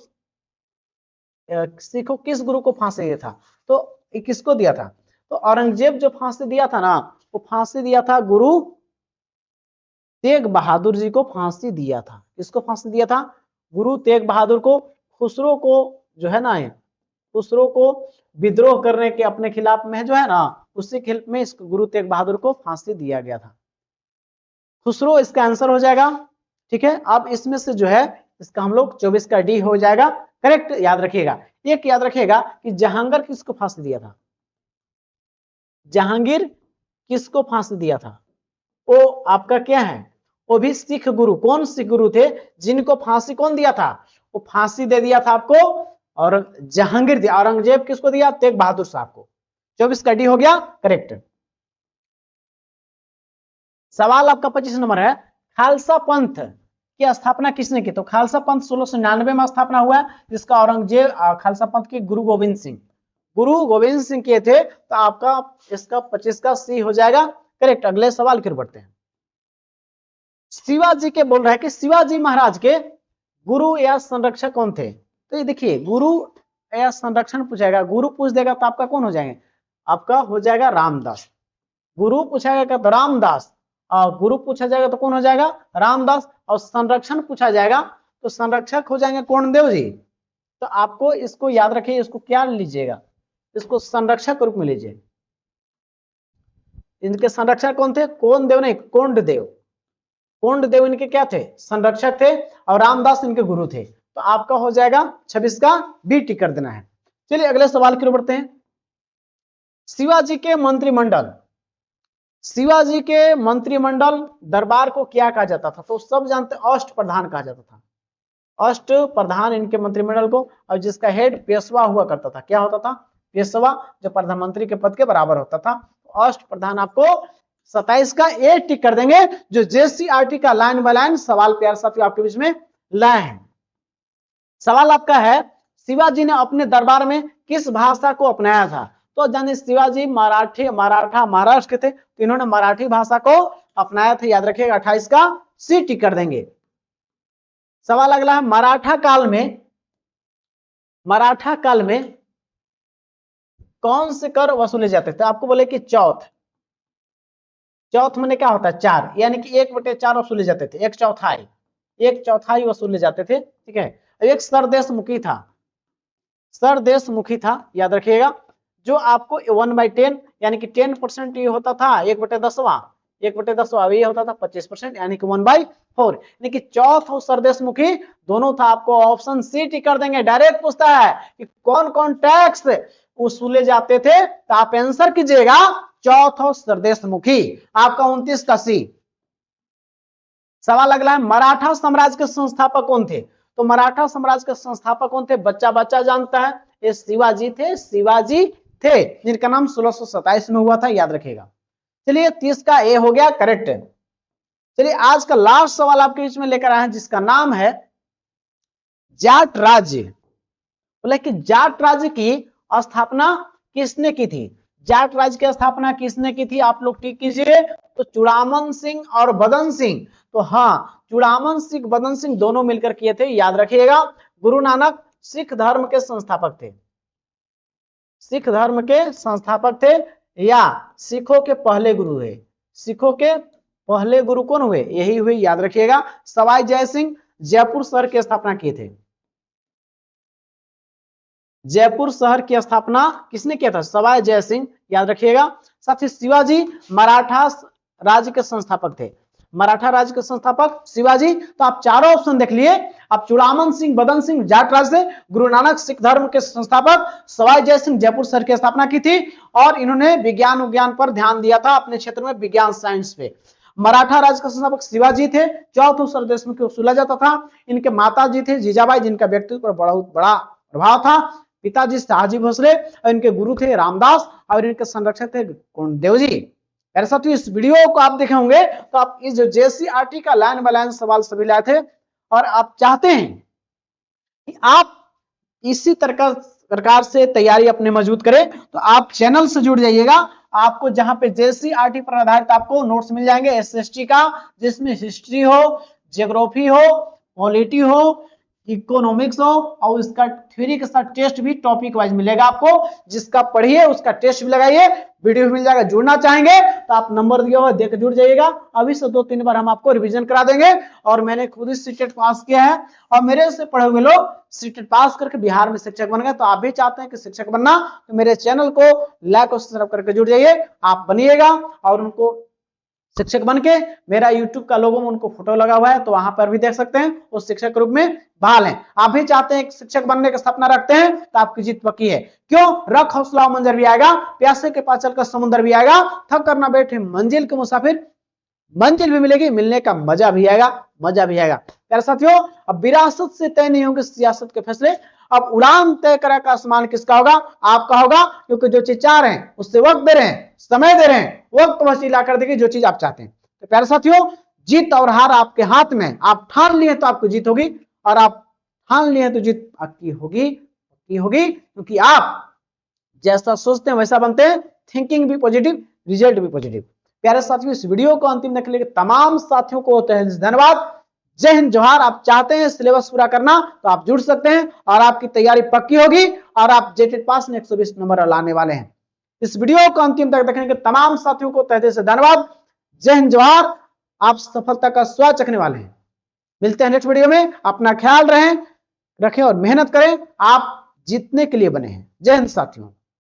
को फांसी दिया था? तो किसको दिया था? तो औरंगजेब जो फांसी दिया था ना, वो फांसी दिया था गुरु तेग बहादुर जी को फांसी दिया था। किसको फांसी दिया था? गुरु तेग बहादुर को। खुसरो को जो है ना, खुसरो को विद्रोह करने के अपने खिलाफ में जो है ना, उसी खिलाफ में इस गुरु तेग बहादुर को फांसी दिया गया था। खुसरो इसका आंसर हो जाएगा, ठीक है। अब इसमें से जो है इसका हम लोग 24 का डी हो जाएगा करेक्ट। याद रखिएगा, एक याद रखिएगा कि जहांगीर किसको फांसी दिया था? जहांगीर किसको फांसी दिया था? वो आपका क्या है? वो भी सिख गुरु। कौन सिख गुरु थे जिनको फांसी कौन दिया था? वो फांसी दे दिया था आपको और जहांगीर दिया। औरंगजेब किसको दिया? तेग बहादुर साहब को। 24 का डी हो गया करेक्ट। सवाल आपका 25 नंबर है, खालसा पंथ की स्थापना किसने की? तो खालसा पंथ 1699 में स्थापना हुआ, जिसका औरंगजेब खालसा पंथ के गुरु गोविंद सिंह किए थे। तो आपका इसका 25 का सी हो जाएगा करेक्ट। अगले सवाल की ओर बढ़ते हैं। शिवाजी के बोल रहा है कि शिवाजी महाराज के गुरु या संरक्षक कौन थे? तो ये देखिए, गुरु या संरक्षण पूछेगा, गुरु पूछ देगा तो आपका कौन हो जाएंगे? आपका हो जाएगा रामदास। गुरु पूछेगा तो रामदास, और गुरु पूछा जाएगा तो कौन हो जाएगा? रामदास। और संरक्षण पूछा जाएगा तो संरक्षक हो जाएंगे कर्णदेव जी। तो आपको इसको याद रखिए, इसको क्या लीजिएगा? इसको संरक्षक के रूप में लीजिए। इनके संरक्षक कौन थे? कोंडदेव नहीं, कोंडदेव। कोंडदेव इनके क्या थे? संरक्षक थे और रामदास इनके गुरु थे। तो आपका हो जाएगा 26 का बी टिक कर देना है। चलिए अगले सवाल की ओर बढ़ते हैं। शिवाजी के मंत्रिमंडल, शिवाजी के मंत्रिमंडल दरबार को क्या कहा जाता था? तो सब जानते हैं, अष्ट प्रधान कहा जाता था। अष्ट प्रधान इनके मंत्रिमंडल को, और जिसका हेड पेशवा हुआ करता था। क्या होता था? पेशवा, जो प्रधानमंत्री के पद के बराबर होता था। अष्ट प्रधान आपको 27 का ए टिक कर देंगे, जो जेसीईआरटी का लाइन बाय लाइन सवाल प्यार साथियों आपके बीच में लाए हैं। सवाल आपका है, शिवाजी ने अपने दरबार में किस भाषा को अपनाया था? तो जानिए शिवाजी मराठा महाराष्ट्र के थे, तो इन्होंने मराठी भाषा को अपनाया था। याद रखिएगा 28 का सी टिक कर देंगे। सवाल अगला है, मराठा काल में कौन से कर वसूले जाते थे? आपको बोले कि चौथ मैंने क्या होता है? 4, यानी कि 1/4 वसूले जाते थे। 1/4 वसूले जाते थे। ठीक है। एक सरदेशमुखी था, याद रखिएगा, जो आपको 1/10 यानी कि 10% ये होता था। 1/10 ये होता था 25%, यानी कि 1/4, यानी कि चौथ और सरदेशमुखी दोनों था। आपको ऑप्शन सी टिक कर देंगे। डायरेक्ट पूछता है कि कौन कौन टैक्स वसूले जाते थे, तो आप आंसर कीजिएगा चौथ और सरदेशमुखी। आपका 29 का सी। सवाल अगला है, मराठा साम्राज्य के संस्थापक कौन थे? तो मराठा साम्राज्य के संस्थापक कौन थे? बच्चा जानता है, ये शिवाजी थे, जिनका नाम 1627 में हुआ था। याद रखिएगा। चलिए 30 का ए हो गया करेक्ट। चलिए आज का लास्ट सवाल आपके बीच में लेकर आए हैं, जिसका नाम है जाट राज्य। बोले कि जाट राज्य की स्थापना किसने की थी? जाट राज्य की स्थापना किसने की थी? आप लोग टिक कीजिए। तो चूड़ामन सिंह और बदन सिंह। तो हाँ, चूड़ामन सिंह बदन सिंह दोनों मिलकर किए थे। याद रखिएगा। गुरु नानक सिख धर्म के संस्थापक थे, या सिखों के पहले गुरु है। सिखों के पहले गुरु कौन हुए? यही हुए। याद रखिएगा। सवाई जय सिंह जयपुर शहर की स्थापना किए थे। जयपुर शहर की स्थापना किसने किया था? सवाई जय सिंह। याद रखिएगा। साथ ही शिवाजी मराठा राज्य के संस्थापक थे। मराठा राज्य के संस्थापक शिवाजी। तो आप चारों ऑप्शन देख लिए। आप चूड़ामन सिंह बदन सिंह जाट राज्य से, गुरु नानक सिख धर्म के संस्थापक, सवाई जय सिंह जयपुर शहर की स्थापना की थी, और इन्होंने विज्ञान पर ध्यान दिया था अपने क्षेत्र में, विज्ञान साइंस पे। मराठा राज्य का संस्थापक शिवाजी थे। चौथ सरदेशमुखी वसूला जाता था। इनके माता जी थे जीजाबाई, जिनका व्यक्तित्व पर बहुत बड़ा प्रभाव था। पिताजी शाहजी भोसले, और इनके गुरु थे रामदास, और इनके संरक्षक थे कोंडदेव जी। मेरे साथियों, इस वीडियो को आप देखे होंगे तो आप इस जो जेसीईआरटी का लाइन बाय लाइन सवाल सभी लाए थे, और आप चाहते हैं कि आप इसी प्रकार से तैयारी अपने मजबूत करें, तो आप चैनल से जुड़ जाइएगा। आपको जहां पे जेसीईआरटी पर आधारित आपको नोट्स मिल जाएंगे एसएसटी का, जिसमें हिस्ट्री हो, ज्योग्राफी हो, पॉलिटी हो, इकोनॉमिक्स हो, और इसका थ्योरी के साथ टेस्ट भी टॉपिक वाइज मिलेगा आपको। जिसका पढ़िए उसका टेस्ट भी लगाइए, वीडियो भी मिल जाएगा। जुड़ना चाहेंगे तो आप नंबर दिया हुआ देकर जुड़ जाइएगा। अभी से 2-3 बार हम आपको रिवीजन करा देंगे। और मैंने खुद ही सीटेट पास किया है, और मेरे से पढ़े हुए लोग सीटेट पास करके बिहार में शिक्षक बन गए। तो आप भी चाहते हैं कि शिक्षक बनना, तो मेरे चैनल को लाइक और सब्सक्राइब करके जुड़ जाइए। आप बनिएगा, और उनको शिक्षक बन के, मेरा यूट्यूब का लोगो में उनको फोटो लगा हुआ है, तो वहां पर भी देख सकते हैं। उस शिक्षक के रूप में बहाल हैं। आप भी चाहते हैं शिक्षक बनने का सपना रखते हैं, तो आपकी जीत पक्की है। क्यों? रख हौसला मंजर भी आएगा, प्यासे के पास चलकर समुद्र भी आएगा, थक कर ना बैठे मंजिल के मुसाफिर, मंजिल भी मिलेगी, मिलने का मजा भी आएगा। प्यारे साथियों, अब विरासत से तय नहीं होंगे सियासत के फैसले। अब उड़ान तय करा का आसमान किसका होगा? आपका होगा। क्योंकि जो चीज चाह रहे हैं उससे वक्त दे रहे हैं, समय दे रहे हैं, वक्त वसीला कर देगी जो चीज आप चाहते हैं। तो प्यारे साथियों, जीत और हार आपके हाथ में। आप ठान लिए तो आपको जीत होगी, और आप ठान लिए तो जीत आपकी होगी, क्योंकि आप जैसा सोचते हैं वैसा बनते हैं। थिंकिंग भी पॉजिटिव, रिजल्ट भी पॉजिटिव। प्यारे साथियों, इस वीडियो को अंतिम देखने के लिए तमाम साथियों को तहे दिल से धन्यवाद। जय हिंद, जोहार। आप चाहते हैं सिलेबस पूरा करना तो आप जुड़ सकते हैं, और आपकी तैयारी पक्की होगी, और आप जेटेड पास में 120 नंबर लाने वाले हैं। इस वीडियो को अंतिम तक देखने के तमाम साथियों को तहे दिल से धन्यवाद। जय हिंद, जोहार। आप सफलता का स्वाद चखने वाले हैं। मिलते हैं नेक्स्ट वीडियो में। अपना ख्याल रखें और मेहनत करें। आप जीतने के लिए बने हैं। जय हिंद साथियों।